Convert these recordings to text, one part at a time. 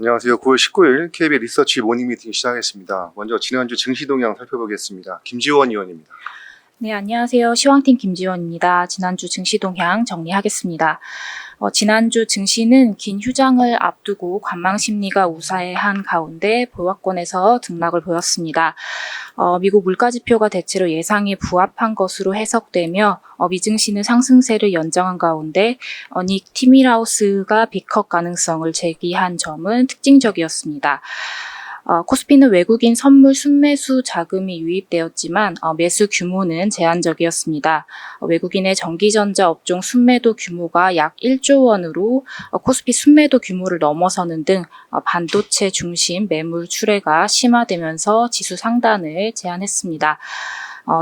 안녕하세요. 9월 19일 KB 리서치 모닝 미팅 시작하겠습니다. 먼저 지난주 증시 동향 살펴보겠습니다. 김지원 의원입니다. 네, 안녕하세요. 시황팀 김지원입니다. 지난주 증시 동향 정리하겠습니다. 지난주 증시는 긴 휴장을 앞두고 관망 심리가 우세한 가운데 보합권에서 등락을 보였습니다. 미국 물가지표가 대체로 예상에 부합한 것으로 해석되며 미증시는 상승세를 연장한 가운데 닉 티밀하우스가 비컷 가능성을 제기한 점은 특징적이었습니다. 코스피는 외국인 선물 순매수 자금이 유입되었지만 매수 규모는 제한적이었습니다. 외국인의 전기전자 업종 순매도 규모가 약 1조 원으로 코스피 순매도 규모를 넘어서는 등 반도체 중심 매물 출회가 심화되면서 지수 상단을 제한했습니다.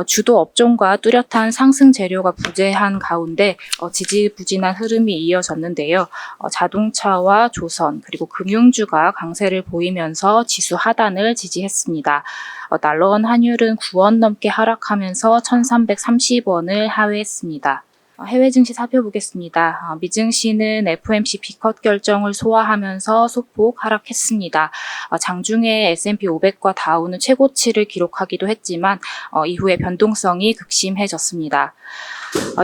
주도 업종과 뚜렷한 상승 재료가 부재한 가운데 지지부진한 흐름이 이어졌는데요. 자동차와 조선 그리고 금융주가 강세를 보이면서 지수 하단을 지지했습니다. 달러원 환율은 9원 넘게 하락하면서 1330원을 하회했습니다. 해외 증시 살펴보겠습니다. 미증시는 FOMC 비컷 결정을 소화하면서 소폭 하락했습니다. 장중에 S&P 500과 다우는 최고치를 기록하기도 했지만 이후에 변동성이 극심해졌습니다.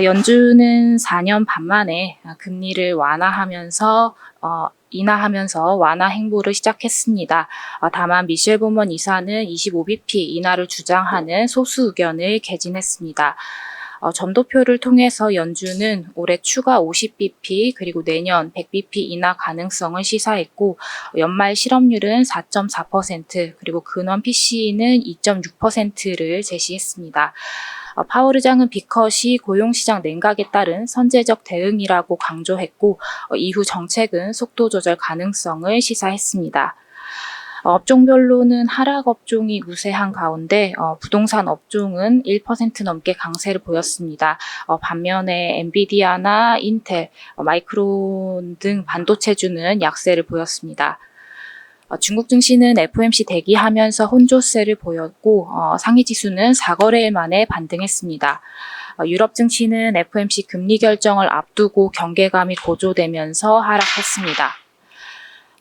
연준은 4년 반 만에 금리를 인하하면서 완화 행보를 시작했습니다. 다만 미셸 보먼 이사는 25bp 인하를 주장하는 소수 의견을 개진했습니다. 점도표를 통해서 연준은 올해 추가 50bp 그리고 내년 100bp 인하 가능성을 시사했고 연말 실업률은 4.4% 그리고 근원 PCE는 2.6%를 제시했습니다. 파월 의장은 비컷이 고용시장 냉각에 따른 선제적 대응이라고 강조했고 이후 정책은 속도 조절 가능성을 시사했습니다. 업종별로는 하락 업종이 우세한 가운데 부동산 업종은 1% 넘게 강세를 보였습니다. 반면에 엔비디아나 인텔, 마이크론 등 반도체주는 약세를 보였습니다. 중국 증시는 FOMC 대기하면서 혼조세를 보였고 상위지수는 4거래일 만에 반등했습니다. 유럽 증시는 FOMC 금리 결정을 앞두고 경계감이 고조되면서 하락했습니다.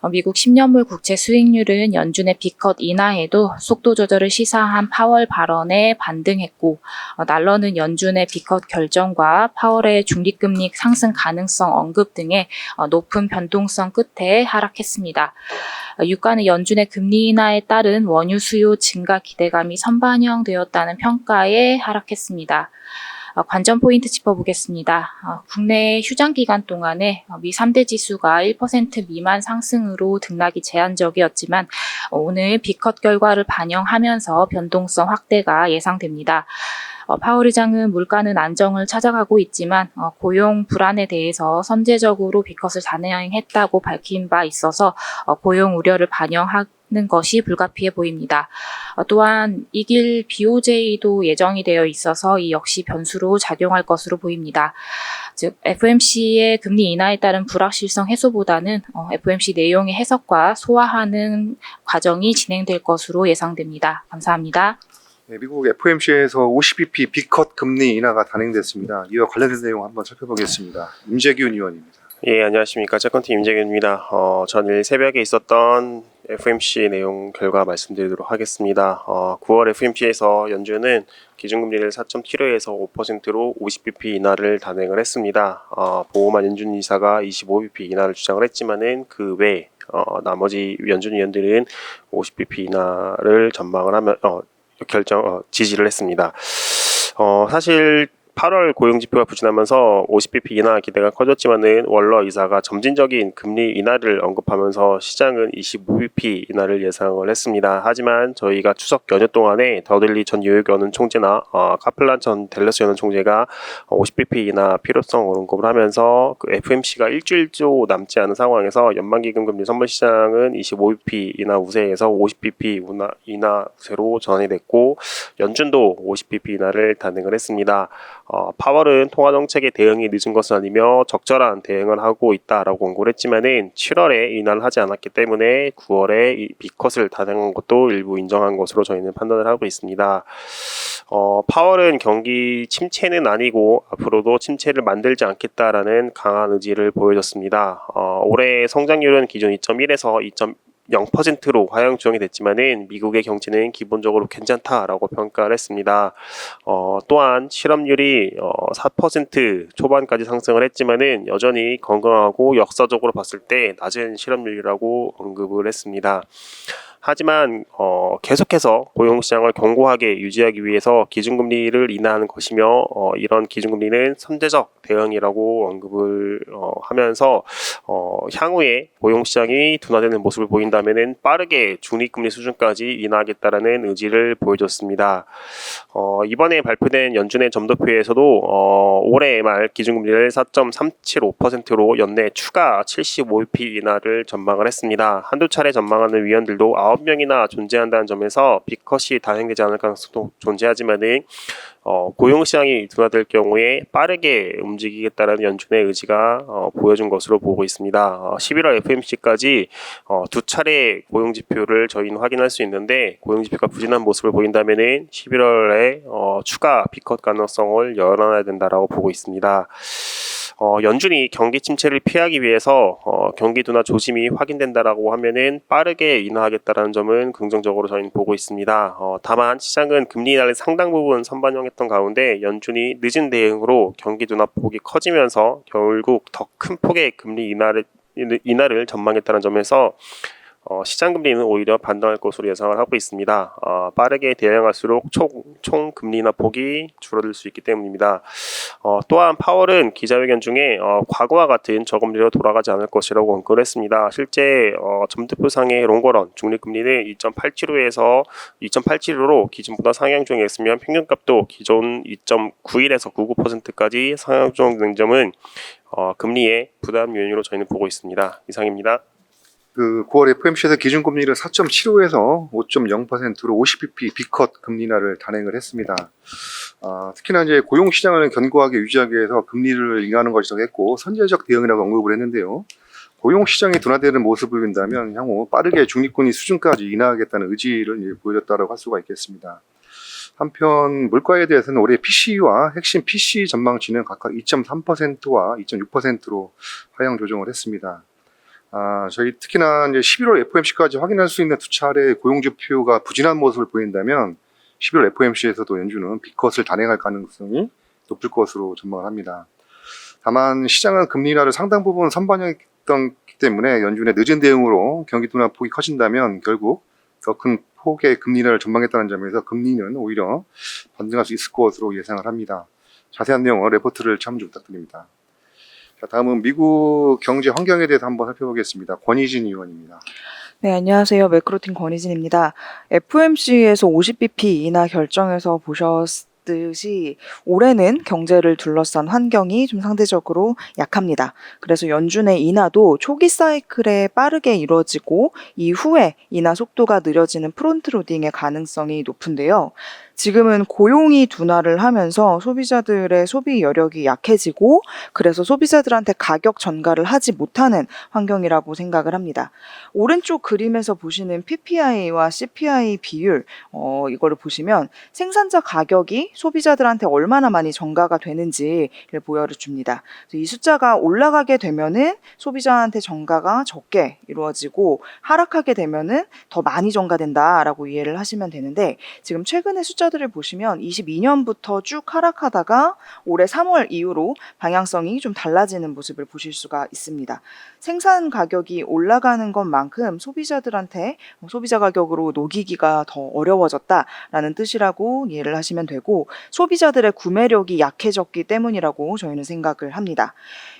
미국 10년물 국채 수익률은 연준의 비컷 인하에도 속도 조절을 시사한 파월 발언에 반등했고 달러는 연준의 비컷 결정과 파월의 중립금리 상승 가능성 언급 등의 높은 변동성 끝에 하락했습니다. 유가는 연준의 금리 인하에 따른 원유 수요 증가 기대감이 선반영되었다는 평가에 하락했습니다. 관전 포인트 짚어보겠습니다. 국내 휴장 기간 동안에 미 3대 지수가 1% 미만 상승으로 등락이 제한적이었지만 오늘 비컷 결과를 반영하면서 변동성 확대가 예상됩니다. 파월 의장은 물가는 안정을 찾아가고 있지만 고용 불안에 대해서 선제적으로 비컷을 단행했다고 밝힌 바 있어서 고용 우려를 반영하는 것이 불가피해 보입니다. 또한 이길 BOJ도 예정이 되어 있어서 이 역시 변수로 작용할 것으로 보입니다. 즉 FOMC의 금리 인하에 따른 불확실성 해소보다는 FOMC 내용의 해석과 소화하는 과정이 진행될 것으로 예상됩니다. 감사합니다. 네, 미국 FOMC에서 50bp 비컷 금리 인하가 단행됐습니다. 이와 관련된 내용 한번 살펴보겠습니다. 임재균 의원입니다. 예, 안녕하십니까. 채권팀 임재균입니다. 전일 새벽에 있었던 FOMC 내용 결과 말씀드리도록 하겠습니다. 9월 FOMC에서 연준은 기준금리를 4.75에서 5%로 50bp 인하를 단행을 했습니다. 보호만 연준 이사가 25bp 인하를 주장을 했지만은 그 외 나머지 연준 위원들은 50bp 인하를 전망을 하면 지지를 했습니다. 사실 8월 고용지표가 부진하면서 50bp 인하 기대가 커졌지만은 월러 이사가 점진적인 금리 인하를 언급하면서 시장은 25bp 인하를 예상을 했습니다. 하지만 저희가 추석 연휴 동안에 더들리 전 뉴욕 연은 총재나 카플란 전 댈러스 연은 총재가 50bp 인하 필요성을 언급을 하면서 그 FOMC가 일주일도 남지 않은 상황에서 연방기금 금리 선물 시장은 25bp 인하 우세에서 50bp 인하 우세로 전환이 됐고 연준도 50bp 인하를 단행을 했습니다. 파월은 통화 정책에 대응이 늦은 것은 아니며 적절한 대응을 하고 있다라고 권고를 했지만은 7월에 인하를 하지 않았기 때문에 9월에 이 B컷을 단행한 것도 일부 인정한 것으로 저희는 판단을 하고 있습니다. 파월은 경기 침체는 아니고 앞으로도 침체를 만들지 않겠다라는 강한 의지를 보여줬습니다. 올해 성장률은 기존 2.1에서 2.0%로 하향 조정이 됐지만은 미국의 경제는 기본적으로 괜찮다라고 평가를 했습니다. 또한 실업률이 4% 초반까지 상승을 했지만은 여전히 건강하고 역사적으로 봤을 때 낮은 실업률이라고 언급을 했습니다. 하지만 계속해서 고용시장을 견고하게 유지하기 위해서 기준금리를 인하하는 것이며 이런 기준금리는 선제적 대응이라고 언급을 하면서 향후에 고용시장이 둔화되는 모습을 보인다면 빠르게 중립금리 수준까지 인하하겠다라는 의지를 보여줬습니다. 이번에 발표된 연준의 점도표에서도 올해 말 기준금리를 4.375%로 연내 추가 75bp 인하를 전망을 했습니다. 한두 차례 전망하는 위원들도 9명이나 존재한다는 점에서 B컷이 단행되지 않을 가능성도 존재하지만은 고용시장이 둔화될 경우에 빠르게 움직이겠다는 연준의 의지가 보여준 것으로 보고 있습니다. 11월 FOMC까지 두 차례 고용지표를 저희는 확인할 수 있는데 고용지표가 부진한 모습을 보인다면은 11월에 추가 B컷 가능성을 열어놔야 된다라고 보고 있습니다. 연준이 경기 침체를 피하기 위해서 경기 둔화 조짐이 확인된다라고 하면은 빠르게 인하하겠다라는 점은 긍정적으로 저희는 보고 있습니다. 다만 시장은 금리 인하를 상당 부분 선반영했던 가운데 연준이 늦은 대응으로 경기 둔화 폭이 커지면서 결국 더 큰 폭의 금리 인하를 전망했다는 점에서 시장 금리는 오히려 반등할 것으로 예상을 하고 있습니다. 빠르게 대응할수록 총 금리 인하 폭이 줄어들 수 있기 때문입니다. 또한 파월은 기자회견 중에 과거와 같은 저금리로 돌아가지 않을 것이라고 언급을 했습니다. 실제 점도표상의 롱거런 중립금리는 2.87%에서 2.87%로 기준보다 상향 조정했으면 평균값도 기존 2.91에서 99%까지 상향 조정된 점은 금리의 부담 요인으로 저희는 보고 있습니다. 이상입니다. 9월 FOMC에서 기준금리를 4.75에서 5.0%로 50bp B컷 금리 인하를 단행을 했습니다. 특히나 이제 고용시장을 견고하게 유지하기 위해서 금리를 인하하는 것이 정했고 선제적 대응이라고 언급을 했는데요. 고용시장이 둔화되는 모습을 본다면 향후 빠르게 중립금리 수준까지 인하하겠다는 의지를 보여줬다고 할 수가 있겠습니다. 한편 물가에 대해서는 올해 PCE와 핵심 PCE 전망치는 각각 2.3%와 2.6%로 하향 조정을 했습니다. 저희 특히나 이제 11월 FOMC까지 확인할 수 있는 두 차례 고용지표가 부진한 모습을 보인다면 11월 FOMC에서도 연준은 B컷을 단행할 가능성이 높을 것으로 전망을 합니다. 다만 시장은 금리 인하를 상당 부분 선반영했기 때문에 연준의 늦은 대응으로 경기 둔화 폭이 커진다면 결국 더 큰 폭의 금리 인하를 전망했다는 점에서 금리는 오히려 반등할 수 있을 것으로 예상을 합니다. 자세한 내용은 레포트를 참조 부탁드립니다. 자, 다음은 미국 경제 환경에 대해서 한번 살펴보겠습니다. 권희진 의원입니다. 네, 안녕하세요. 매크로팀 권희진입니다. FOMC에서 50bp 인하 결정에서 보셨듯이 올해는 경제를 둘러싼 환경이 좀 상대적으로 약합니다. 그래서 연준의 인하도 초기 사이클에 빠르게 이루어지고 이후에 인하 속도가 느려지는 프론트로딩의 가능성이 높은데요. 지금은 고용이 둔화를 하면서 소비자들의 소비 여력이 약해지고 그래서 소비자들한테 가격 전가를 하지 못하는 환경이라고 생각을 합니다. 오른쪽 그림에서 보시는 PPI와 CPI 비율 이거를 보시면 생산자 가격이 소비자들한테 얼마나 많이 전가가 되는지를 보여줍니다. 이 숫자가 올라가게 되면은 소비자한테 전가가 적게 이루어지고 하락하게 되면은 더 많이 전가된다라고 이해를 하시면 되는데 지금 최근의 숫자들을 보시면 22년부터 쭉 하락하다가 올해 3월 이후로 방향성이 좀 달라지는 모습을 보실 수가 있습니다. 생산 가격이 올라가는 것만큼 소비자들한테 소비자 가격으로 녹이기가 더 어려워졌다라는 뜻이라고 이해를 하시면 되고 소비자들의 구매력이 약해졌기 때문이라고 저희는 생각을 합니다.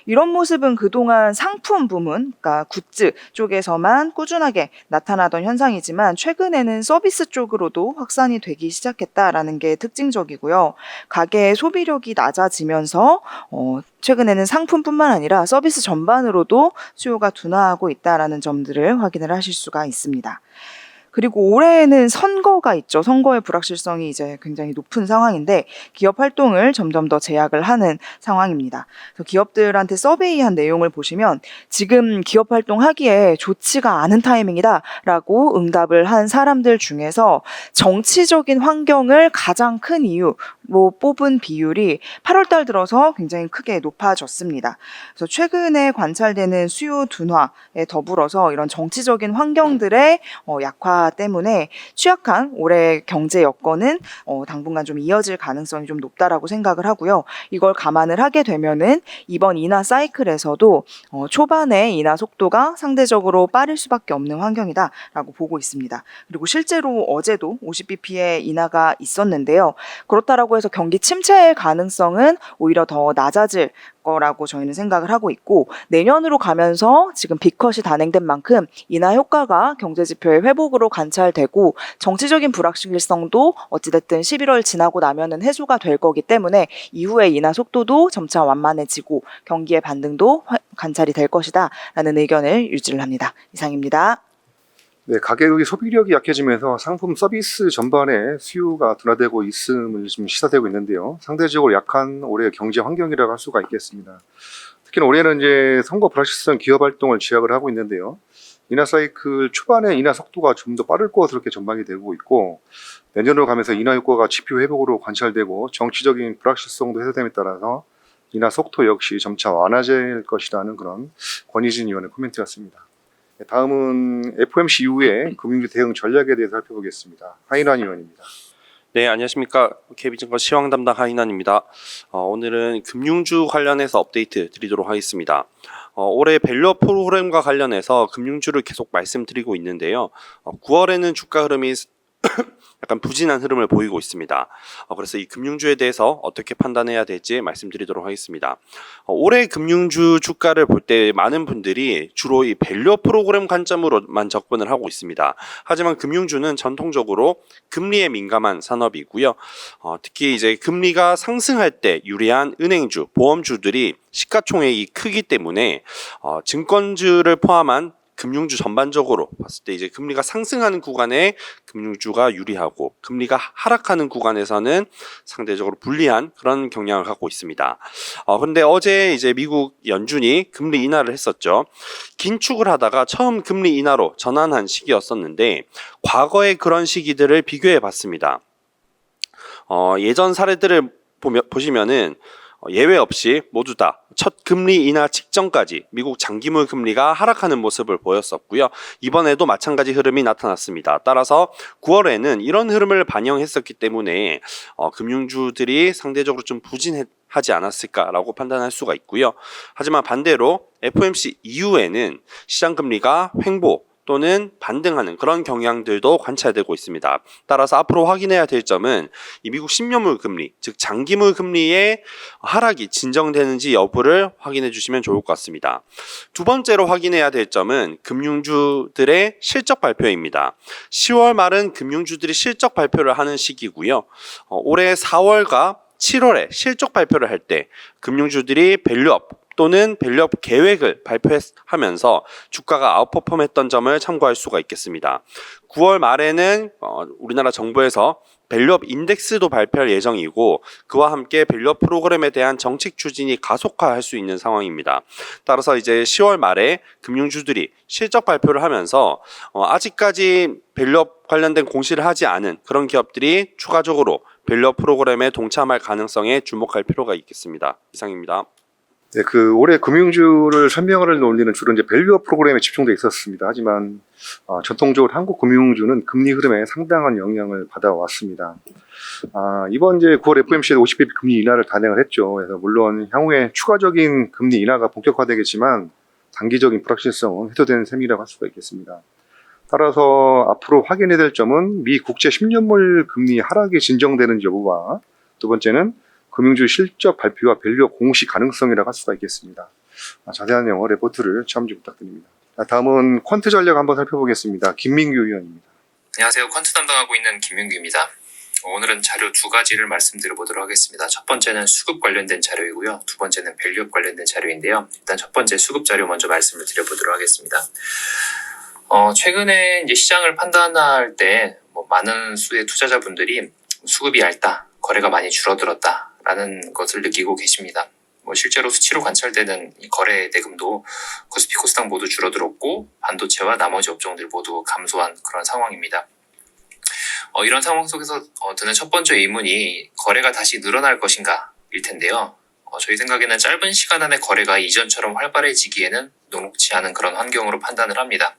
이런 모습은 그동안 상품 부문, 그러니까 굿즈 쪽에서만 꾸준하게 나타나던 현상이지만 최근에는 서비스 쪽으로도 확산이 되기 시작했다라는 게 특징적이고요. 가게의 소비력이 낮아지면서 최근에는 상품뿐만 아니라 서비스 전반으로도 수요가 둔화하고 있다라는 점들을 확인을 하실 수가 있습니다. 그리고 올해에는 선거가 있죠. 선거의 불확실성이 이제 굉장히 높은 상황인데 기업 활동을 점점 더 제약을 하는 상황입니다. 그래서 기업들한테 서베이한 내용을 보시면 지금 기업 활동하기에 좋지가 않은 타이밍이다라고 응답을 한 사람들 중에서 정치적인 환경을 가장 큰 이유로 뽑은 비율이 8월 달 들어서 굉장히 크게 높아졌습니다. 그래서 최근에 관찰되는 수요 둔화에 더불어서 이런 정치적인 환경들의 약화 때문에 취약한 올해 경제 여건은 당분간 좀 이어질 가능성이 좀 높다라고 생각을 하고요. 이걸 감안을 하게 되면은 이번 인하 사이클에서도 초반에 인하 속도가 상대적으로 빠를 수밖에 없는 환경이다라고 보고 있습니다. 그리고 실제로 어제도 50bp의 인하가 있었는데요. 그렇다라고 해서 경기 침체의 가능성은 오히려 더 낮아질 거라고 저희는 생각을 하고 있고 내년으로 가면서 지금 빅컷이 단행된 만큼 인하 효과가 경제 지표의 회복으로 관찰되고 정치적인 불확실성도 어찌됐든 11월 지나고 나면은 해소가 될 거기 때문에 이후에 인하 속도도 점차 완만해지고 경기의 반등도 관찰이 될 것이다 라는 의견을 유지를 합니다. 이상입니다. 네, 가계의 소비력이 약해지면서 상품 서비스 전반에 수요가 둔화되고 있음을 좀 시사되고 있는데요. 상대적으로 약한 올해 경제 환경이라고 할 수가 있겠습니다. 특히나 올해는 이제 선거 불확실성 기업 활동을 제약을 하고 있는데요. 인하 사이클 초반에 인하 속도가 좀 더 빠를 것으로 이렇게 전망이 되고 있고 내년으로 가면서 인하 효과가 지표 회복으로 관찰되고 정치적인 불확실성도 해소됨에 따라서 인하 속도 역시 점차 완화될 것이라는 그런 권희진 의원의 코멘트였습니다. 다음은 FOMC 이후에 금융주 대응 전략에 대해서 살펴보겠습니다. 하인환 의원입니다. 네, 안녕하십니까. KB증권 시황 담당 하인환입니다. 오늘은 금융주 관련해서 업데이트 드리도록 하겠습니다. 올해 밸류업 프로그램과 관련해서 금융주를 계속 말씀드리고 있는데요. 9월에는 주가 흐름이 약간 부진한 흐름을 보이고 있습니다. 그래서 이 금융주에 대해서 어떻게 판단해야 될지 말씀드리도록 하겠습니다. 올해 금융주 주가를 볼 때 많은 분들이 주로 이 밸류업 프로그램 관점으로만 접근을 하고 있습니다. 하지만 금융주는 전통적으로 금리에 민감한 산업이고요. 특히 이제 금리가 상승할 때 유리한 은행주, 보험주들이 시가총액이 크기 때문에 증권주를 포함한 금융주 전반적으로 봤을 때 이제 금리가 상승하는 구간에 금융주가 유리하고 금리가 하락하는 구간에서는 상대적으로 불리한 그런 경향을 갖고 있습니다. 근데 어제 이제 미국 연준이 금리 인하를 했었죠. 긴축을 하다가 처음 금리 인하로 전환한 시기였었는데 과거의 그런 시기들을 비교해 봤습니다. 예전 사례들을 보시면은 예외 없이 모두 다 첫 금리 인하 직전까지 미국 장기물 금리가 하락하는 모습을 보였었고요. 이번에도 마찬가지 흐름이 나타났습니다. 따라서 9월에는 이런 흐름을 반영했었기 때문에 금융주들이 상대적으로 좀 부진하지 않았을까라고 판단할 수가 있고요. 하지만 반대로 FOMC 이후에는 시장 금리가 횡보 또는 반등하는 그런 경향들도 관찰되고 있습니다. 따라서 앞으로 확인해야 될 점은 이 미국 10년물 금리, 즉 장기물 금리의 하락이 진정되는지 여부를 확인해 주시면 좋을 것 같습니다. 두 번째로 확인해야 될 점은 금융주들의 실적 발표입니다. 10월 말은 금융주들이 실적 발표를 하는 시기고요. 올해 4월과 7월에 실적 발표를 할 때 금융주들이 밸류업 또는 밸류업 계획을 발표하면서 주가가 아웃퍼폼했던 점을 참고할 수가 있겠습니다. 9월 말에는 우리나라 정부에서 밸류업 인덱스도 발표할 예정이고 그와 함께 밸류업 프로그램에 대한 정책 추진이 가속화할 수 있는 상황입니다. 따라서 이제 10월 말에 금융주들이 실적 발표를 하면서 아직까지 밸류업 관련된 공시를 하지 않은 그런 기업들이 추가적으로 밸류업 프로그램에 동참할 가능성에 주목할 필요가 있겠습니다. 이상입니다. 네, 올해 금융주를 설명을 논리는 주로 이제 밸류업 프로그램에 집중돼 있었습니다. 하지만 전통적으로 한국 금융주는 금리 흐름에 상당한 영향을 받아왔습니다. 이번 이제 9월 FOMC에서 50bp 금리 인하를 단행을 했죠. 그래서 물론 향후에 추가적인 금리 인하가 본격화되겠지만 단기적인 불확실성은 해소되는 셈이라고 할 수가 있겠습니다. 따라서 앞으로 확인해야 될 점은 미 국채 10년물 금리 하락이 진정되는지 여부와 두 번째는 금융주 실적 발표와 밸류업 공시 가능성이라고 할 수가 있겠습니다. 자세한 영어 레포트를 참조 부탁드립니다. 다음은 퀀트 전략 한번 살펴보겠습니다. 김민규 의원입니다. 안녕하세요. 퀀트 담당하고 있는 김민규입니다. 오늘은 자료 두 가지를 말씀드려보도록 하겠습니다. 첫 번째는 수급 관련된 자료이고요. 두 번째는 밸류업 관련된 자료인데요. 일단 첫 번째 수급 자료 먼저 말씀을 드려보도록 하겠습니다. 최근에 이제 시장을 판단할 때 많은 수의 투자자분들이 수급이 얇다, 거래가 많이 줄어들었다라는 것을 느끼고 계십니다. 실제로 수치로 관찰되는 이 거래 대금도 코스피 코스닥 모두 줄어들었고 반도체와 나머지 업종들 모두 감소한 그런 상황입니다. 이런 상황 속에서 드는 첫 번째 의문이 거래가 다시 늘어날 것인가 일 텐데요. 저희 생각에는 짧은 시간 안에 거래가 이전처럼 활발해지기에는 녹록지 않은 그런 환경으로 판단을 합니다.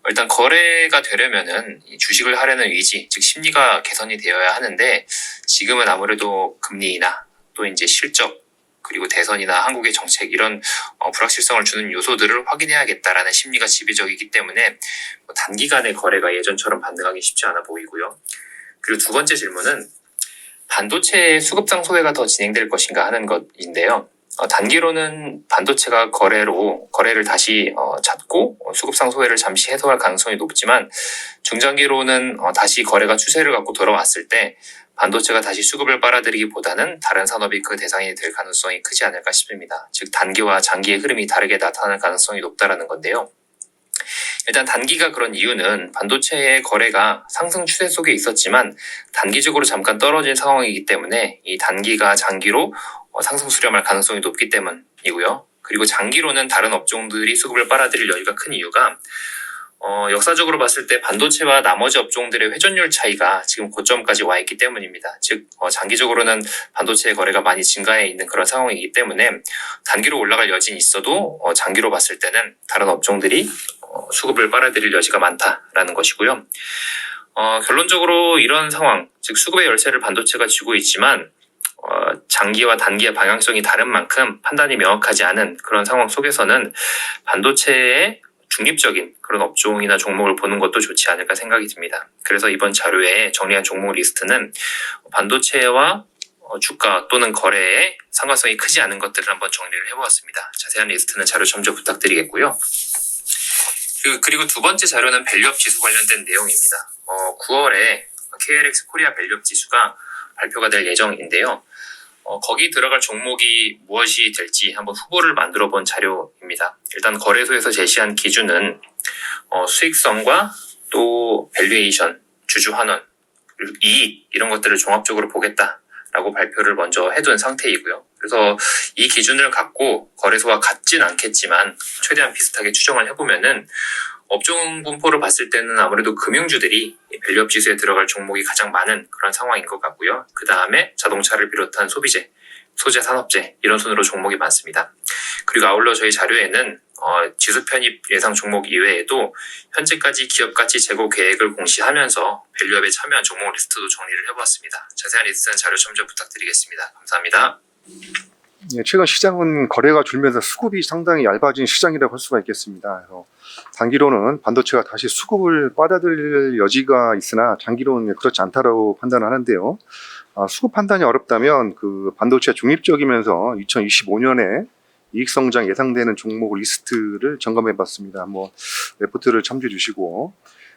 일단 거래가 되려면은 이 주식을 하려는 의지, 즉 심리가 개선이 되어야 하는데 지금은 아무래도 금리 인하, 또 이제 실적, 그리고 대선이나 한국의 정책 이런 불확실성을 주는 요소들을 확인해야겠다라는 심리가 지배적이기 때문에 단기간에 거래가 예전처럼 반등하기 쉽지 않아 보이고요. 그리고 두 번째 질문은 반도체의 수급상 소외가 더 진행될 것인가 하는 것인데요. 단기로는 반도체가 거래를 다시 잡고 수급상 소외를 잠시 해소할 가능성이 높지만 중장기로는 다시 거래가 추세를 갖고 돌아왔을 때 반도체가 다시 수급을 빨아들이기보다는 다른 산업이 그 대상이 될 가능성이 크지 않을까 싶습니다. 즉 단기와 장기의 흐름이 다르게 나타날 가능성이 높다라는 건데요. 일단 단기가 그런 이유는 반도체의 거래가 상승 추세 속에 있었지만 단기적으로 잠깐 떨어진 상황이기 때문에 이 단기가 장기로 상승 수렴할 가능성이 높기 때문이고요. 그리고 장기로는 다른 업종들이 수급을 빨아들일 여유가 큰 이유가 역사적으로 봤을 때 반도체와 나머지 업종들의 회전율 차이가 지금 고점까지 와 있기 때문입니다. 즉 장기적으로는 반도체의 거래가 많이 증가해 있는 그런 상황이기 때문에 단기로 올라갈 여진이 있어도 장기로 봤을 때는 다른 업종들이 수급을 빨아들일 여지가 많다라는 것이고요. 결론적으로 이런 상황, 즉 수급의 열쇠를 반도체가 쥐고 있지만 장기와 단기의 방향성이 다른 만큼 판단이 명확하지 않은 그런 상황 속에서는 반도체의 중립적인 그런 업종이나 종목을 보는 것도 좋지 않을까 생각이 듭니다. 그래서 이번 자료에 정리한 종목 리스트는 반도체와 주가 또는 거래에 상관성이 크지 않은 것들을 한번 정리를 해보았습니다. 자세한 리스트는 자료 첨부 부탁드리겠고요. 그리고 두 번째 자료는 밸류업 지수 관련된 내용입니다. 9월에 KLX 코리아 밸류업 지수가 발표가 될 예정인데요. 거기 들어갈 종목이 무엇이 될지 한번 후보를 만들어 본 자료입니다. 일단 거래소에서 제시한 기준은 수익성과 또 밸류에이션, 주주 환원, 그리고 이익 이런 것들을 종합적으로 보겠다라고 발표를 먼저 해둔 상태이고요. 그래서 이 기준을 갖고 거래소와 같진 않겠지만 최대한 비슷하게 추정을 해보면은 업종 분포를 봤을 때는 아무래도 금융주들이 밸류업 지수에 들어갈 종목이 가장 많은 그런 상황인 것 같고요. 그 다음에 자동차를 비롯한 소비재, 소재 산업재 이런 순으로 종목이 많습니다. 그리고 아울러 저희 자료에는 지수 편입 예상 종목 이외에도 현재까지 기업 가치 제고 계획을 공시하면서 밸류업에 참여한 종목 리스트도 정리를 해보았습니다. 자세한 리스트는 자료 첨부 부탁드리겠습니다. 감사합니다. 최근 시장은 거래가 줄면서 수급이 상당히 얇아진 시장이라고 할 수가 있겠습니다. 그래서 단기로는 반도체가 다시 수급을 빨아들일 여지가 있으나 장기로는 그렇지 않다고 판단하는데요. 수급 판단이 어렵다면 그 반도체 중립적이면서 2025년에 이익 성장 예상되는 종목 리스트를 점검해 봤습니다. 한번 레포트를 참조해 주시고,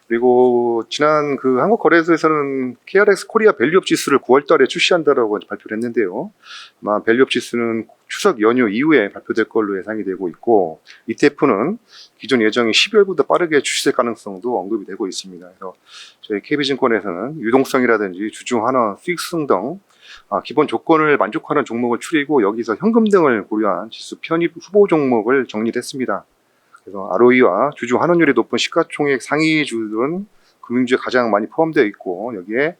그리고 지난 그 한국거래소에서는 KRX 코리아 밸류업 지수를 9월 달에 출시한다라고 발표를 했는데요. 아마 밸류업 지수는 추석 연휴 이후에 발표될 걸로 예상이 되고 있고, ETF는 기존 예정이 12월보다 빠르게 출시될 가능성도 언급이 되고 있습니다. 그래서 저희 KB증권에서는 유동성이라든지 주주 환원, 수익성 등 기본 조건을 만족하는 종목을 추리고 여기서 현금 등을 고려한 지수 편입 후보 종목을 정리했습니다. 그래서 ROE와 주주 환원율이 높은 시가총액 상위주들은 금융주에 가장 많이 포함되어 있고 여기에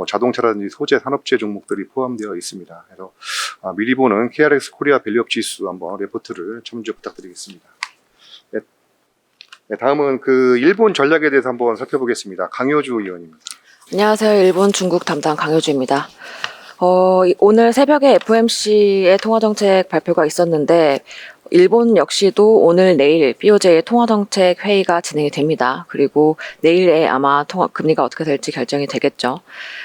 자동차라든지 소재, 산업재 종목들이 포함되어 있습니다. 그래서 미리 보는 KRX 코리아 밸류업 지수 한번 레포트를 첨부 부탁드리겠습니다. 네, 다음은 그 일본 전략에 대해서 한번 살펴보겠습니다. 강효주 의원입니다. 안녕하세요. 일본 중국 담당 강효주입니다. 오늘 새벽에 FOMC의 통화정책 발표가 있었는데 일본 역시도 오늘 내일 BOJ의 통화정책 회의가 진행이 됩니다. 그리고 내일에 아마 금리가 어떻게 될지 결정이 되겠죠.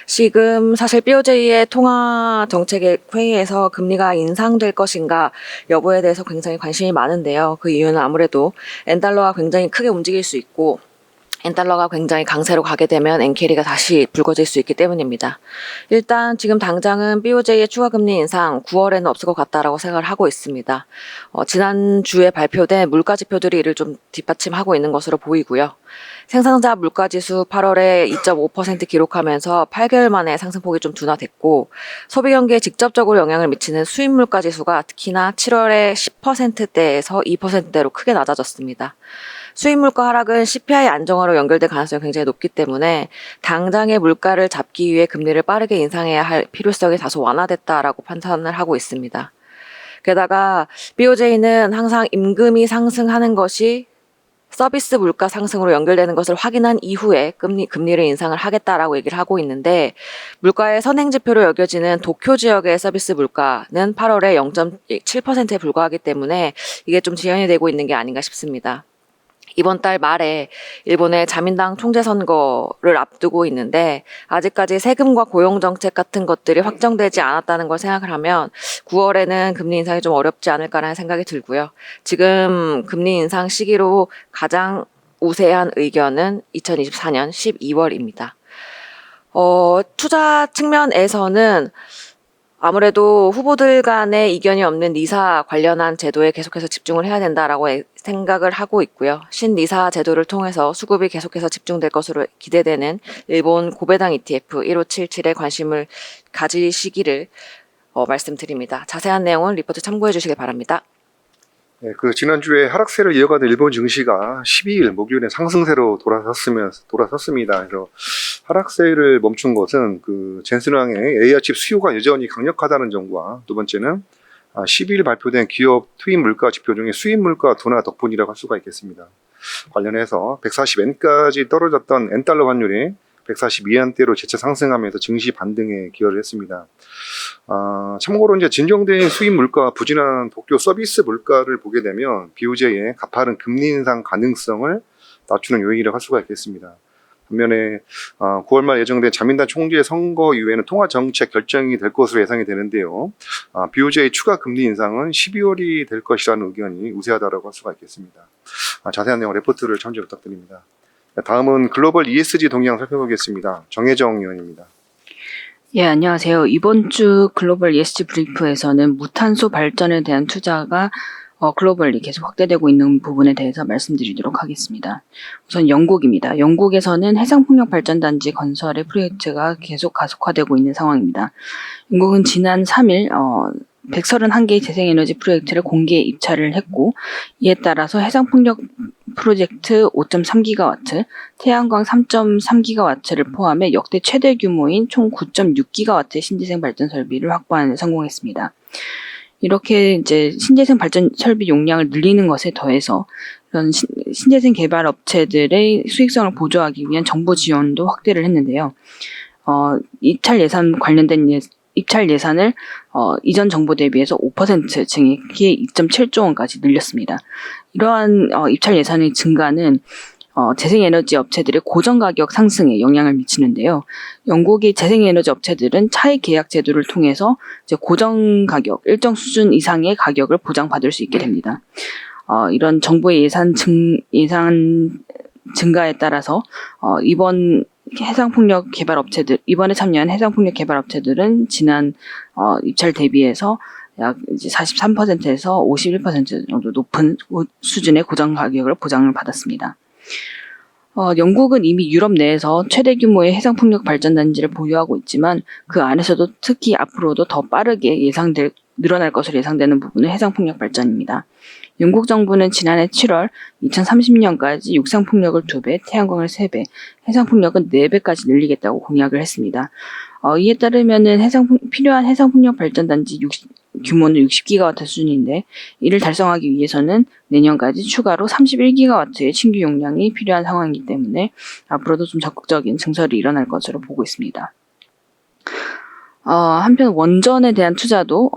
지금 사실 BOJ의 통화정책 회의에서 금리가 인상될 것인가 여부에 대해서 굉장히 관심이 많은데요. 그 이유는 아무래도 엔달러가 굉장히 크게 움직일 수 있고 엔달러가 굉장히 강세로 가게 되면 엔캐리가 다시 불거질 수 있기 때문입니다. 일단 지금 당장은 BOJ의 추가 금리 인상 9월에는 없을 것 같다라고 생각을 하고 있습니다. 지난주에 발표된 물가 지표들이 이를 좀 뒷받침하고 있는 것으로 보이고요. 생산자 물가지수 8월에 2.5% 기록하면서 8개월 만에 상승폭이 좀 둔화됐고, 소비 경기에 직접적으로 영향을 미치는 수입 물가지수가 특히나 7월에 10%대에서 2%대로 크게 낮아졌습니다. 수입 물가 하락은 CPI 안정화로 연결될 가능성이 굉장히 높기 때문에 당장의 물가를 잡기 위해 금리를 빠르게 인상해야 할 필요성이 다소 완화됐다라고 판단을 하고 있습니다. 게다가 BOJ는 항상 임금이 상승하는 것이 서비스 물가 상승으로 연결되는 것을 확인한 이후에 금리를 인상을 하겠다라고 얘기를 하고 있는데, 물가의 선행지표로 여겨지는 도쿄 지역의 서비스 물가는 8월에 0.7%에 불과하기 때문에 이게 좀 지연이 되고 있는 게 아닌가 싶습니다. 이번 달 말에 일본의 자민당 총재 선거를 앞두고 있는데, 아직까지 세금과 고용 정책 같은 것들이 확정되지 않았다는 걸 생각을 하면 9월에는 금리 인상이 좀 어렵지 않을까라는 생각이 들고요. 지금 금리 인상 시기로 가장 우세한 의견은 2024년 12월입니다. 투자 측면에서는 아무래도 후보들 간의 이견이 없는 니사 관련한 제도에 계속해서 집중을 해야 된다라고 생각을 하고 있고요. 신니사 제도를 통해서 수급이 계속해서 집중될 것으로 기대되는 일본 고배당 ETF 1577에 관심을 가지시기를 말씀드립니다. 자세한 내용은 리포트 참고해 주시길 바랍니다. 네, 지난주에 하락세를 이어가던 일본 증시가 12일 목요일에 상승세로 돌아섰습니다. 그래서 하락세를 멈춘 것은 젠슨항의 AI칩 수요가 여전히 강력하다는 점과, 두 번째는 12일 발표된 기업 투입 물가 지표 중에 수입 물가 둔화 덕분이라고 할 수가 있겠습니다. 관련해서 140엔까지 떨어졌던 엔달러 환율이 142엔대로 재차 상승하면서 증시 반등에 기여를 했습니다. 참고로 이제 진정된 수입 물가, 부진한 도쿄 서비스 물가를 보게 되면 BOJ의 가파른 금리 인상 가능성을 낮추는 요인이라고 할 수가 있겠습니다. 반면에 9월 말 예정된 자민당 총재 선거 이후에는 통화 정책 결정이 될 것으로 예상이 되는데요. BOJ 추가 금리 인상은 12월이 될 것이라는 의견이 우세하다고 할 수가 있겠습니다. 자세한 내용 레포트를 참조 부탁드립니다. 다음은 글로벌 ESG 동향 살펴보겠습니다. 정혜정 의원입니다. 예, 안녕하세요. 이번 주 글로벌 ESG 브리프에서는 무탄소 발전에 대한 투자가 글로벌리 계속 확대되고 있는 부분에 대해서 말씀드리도록 하겠습니다. 우선 영국입니다. 영국에서는 해상풍력 발전단지 건설의 프로젝트가 계속 가속화되고 있는 상황입니다. 영국은 지난 3일 131개의 재생에너지 프로젝트를 공개 입찰을 했고, 이에 따라서 해상풍력 프로젝트 5.3기가와트, 태양광 3.3기가와트를 포함해 역대 최대 규모인 총 9.6기가와트의 신재생 발전 설비를 확보하는 데 성공했습니다. 이렇게 이제 신재생 발전 설비 용량을 늘리는 것에 더해서 이런 신재생 개발 업체들의 수익성을 보조하기 위한 정부 지원도 확대를 했는데요. 입찰 예산 관련된 입찰 예산을 이전 정부 대비해서 5% 증액해 2.7조 원까지 늘렸습니다. 이러한 입찰 예산의 증가는 재생에너지 업체들의 고정가격 상승에 영향을 미치는데요. 영국의 재생에너지 업체들은 차익 계약 제도를 통해서 이제 고정가격, 일정 수준 이상의 가격을 보장받을 수 있게 됩니다. 이런 정부의 예산 증가에 따라서 이번에 참여한 해상풍력 개발 업체들은 지난 입찰 대비해서 약 이제 43%에서 51% 정도 높은 수준의 고정 가격을 보장을 받았습니다. 영국은 이미 유럽 내에서 최대 규모의 해상풍력 발전단지를 보유하고 있지만, 그 안에서도 특히 앞으로도 더 빠르게 늘어날 것으로 예상되는 부분은 해상풍력 발전입니다. 영국 정부는 지난해 7월 2030년까지 육상풍력을 2배, 태양광을 3배, 해상풍력은 4배까지 늘리겠다고 공약을 했습니다. 이에 따르면은 필요한 해상풍력 발전단지 규모는 60기가와트 수준인데, 이를 달성하기 위해서는 내년까지 추가로 31기가와트의 신규 용량이 필요한 상황이기 때문에 앞으로도 좀 적극적인 증설이 일어날 것으로 보고 있습니다. 한편 원전에 대한 투자도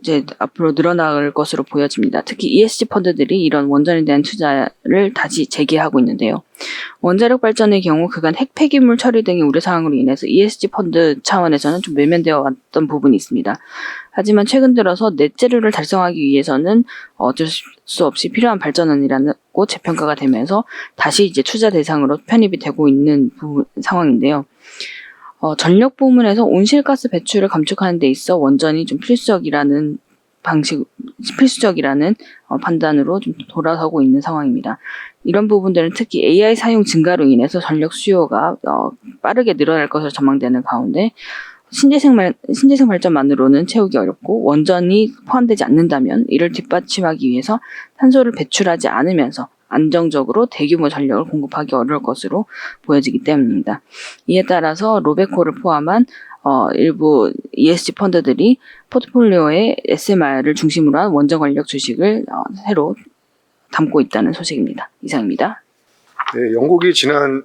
이제 앞으로 늘어날 것으로 보여집니다. 특히 ESG 펀드들이 이런 원전에 대한 투자를 다시 재개하고 있는데요. 원자력 발전의 경우 그간 핵 폐기물 처리 등의 우려 사항으로 인해서 ESG 펀드 차원에서는 좀 외면되어 왔던 부분이 있습니다. 하지만 최근 들어서 넷제로를 달성하기 위해서는 어쩔 수 없이 필요한 발전원이라고 재평가가 되면서 다시 이제 투자 대상으로 편입이 되고 있는 상황인데요. 전력 부문에서 온실가스 배출을 감축하는 데 있어 원전이 좀 필수적이라는 판단으로 좀 돌아서고 있는 상황입니다. 이런 부분들은 특히 AI 사용 증가로 인해서 전력 수요가 빠르게 늘어날 것으로 전망되는 가운데 신재생 발전만으로는 채우기 어렵고 원전이 포함되지 않는다면 이를 뒷받침하기 위해서 탄소를 배출하지 않으면서 안정적으로 대규모 전력을 공급하기 어려울 것으로 보여지기 때문입니다. 이에 따라서 로베코를 포함한 일부 ESG 펀드들이 포트폴리오에 SMR을 중심으로 한 원전 관련 주식을 새로 담고 있다는 소식입니다. 이상입니다. 네, 영국이 지난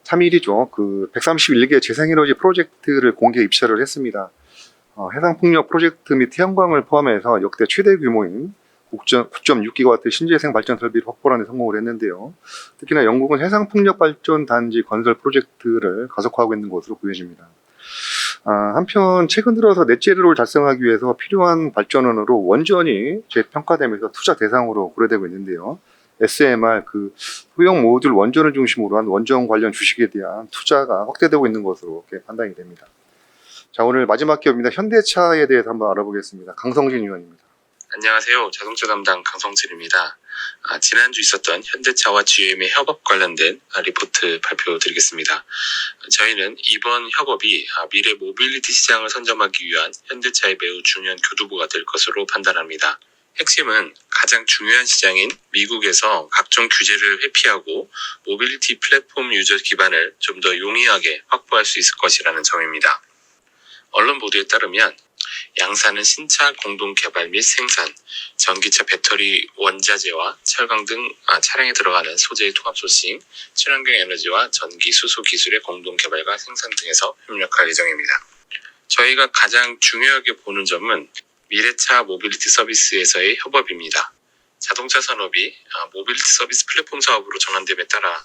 3일이죠. 그 131개 재생에너지 프로젝트를 공개 입찰을 했습니다. 해상풍력 프로젝트 및 태양광을 포함해서 역대 최대 규모인 9.6기가와트 신재생 발전 설비를 확보하는 데 성공을 했는데요. 특히나 영국은 해상풍력 발전 단지 건설 프로젝트를 가속화하고 있는 것으로 보여집니다. 한편 최근 들어서 넷제로를 달성하기 위해서 필요한 발전원으로 원전이 재평가되면서 투자 대상으로 고려되고 있는데요. SMR, 그 소형 모듈 원전을 중심으로 한 원전 관련 주식에 대한 투자가 확대되고 있는 것으로 이렇게 판단이 됩니다. 자, 오늘 마지막 기업입니다. 현대차에 대해서 한번 알아보겠습니다. 강성진 위원입니다. 안녕하세요. 자동차 담당 강성진입니다. 지난주 있었던 현대차와 GM의 협업 관련된 리포트 발표드리겠습니다. 저희는 이번 협업이 미래 모빌리티 시장을 선점하기 위한 현대차의 매우 중요한 교두보가 될 것으로 판단합니다. 핵심은 가장 중요한 시장인 미국에서 각종 규제를 회피하고 모빌리티 플랫폼 유저 기반을 좀 더 용이하게 확보할 수 있을 것이라는 점입니다. 언론 보도에 따르면 양사는 신차 공동 개발 및 생산, 전기차 배터리 원자재와 철강 등 차량에 들어가는 소재의 통합 소싱, 친환경 에너지와 전기 수소 기술의 공동 개발과 생산 등에서 협력할 예정입니다. 저희가 가장 중요하게 보는 점은 미래차 모빌리티 서비스에서의 협업입니다. 자동차 산업이 모빌리티 서비스 플랫폼 사업으로 전환됨에 따라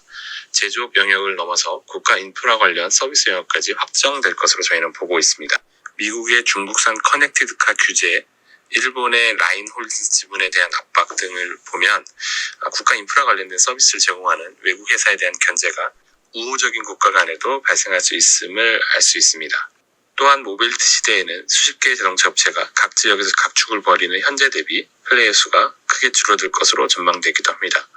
제조업 영역을 넘어서 국가 인프라 관련 서비스 영역까지 확장될 것으로 저희는 보고 있습니다. 미국의 중국산 커넥티드카 규제, 일본의 라인 홀딩스 지분에 대한 압박 등을 보면 국가 인프라 관련된 서비스를 제공하는 외국 회사에 대한 견제가 우호적인 국가 간에도 발생할 수 있음을 알 수 있습니다. 또한 모빌리티 시대에는 수십 개의 자동차 업체가 각 지역에서 각축을 벌이는 현재 대비 플레이어 수가 크게 줄어들 것으로 전망되기도 합니다.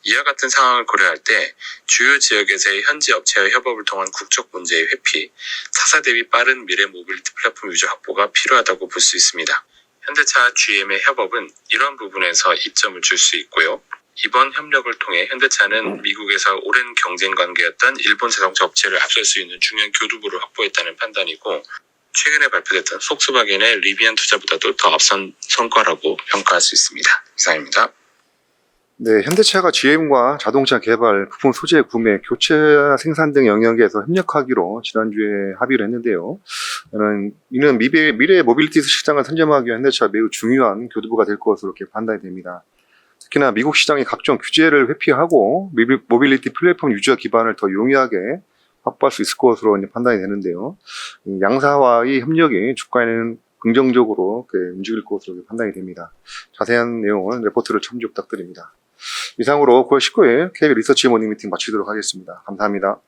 이와 같은 상황을 고려할 때 주요 지역에서의 현지 업체와의 협업을 통한 국적 문제의 회피, 타사 대비 빠른 미래 모빌리티 플랫폼 유저 확보가 필요하다고 볼 수 있습니다. 현대차와 GM의 협업은 이러한 부분에서 이점을 줄 수 있고요. 이번 협력을 통해 현대차는 미국에서 오랜 경쟁 관계였던 일본 자동차 업체를 앞설 수 있는 중요한 교두보를 확보했다는 판단이고, 최근에 발표됐던 폭스바겐의 리비안 투자보다도 더 앞선 성과라고 평가할 수 있습니다. 이상입니다. 네, 현대차가 GM과 자동차 개발, 부품 소재 구매, 교체 생산 등 영역에서 협력하기로 지난주에 합의를 했는데요. 이는 미래 모빌리티 시장을 선점하기 위한 현대차가 매우 중요한 교두보가 될 것으로 이렇게 판단이 됩니다. 특히나 미국 시장의 각종 규제를 회피하고 모빌리티 플랫폼 유저 기반을 더 용이하게 확보할 수 있을 것으로 판단이 되는데요. 양사와의 협력이 주가에는 긍정적으로 움직일 것으로 판단이 됩니다. 자세한 내용은 레포트를 참조 부탁드립니다. 이상으로 9월 19일 KB 리서치 모닝 미팅 마치도록 하겠습니다. 감사합니다.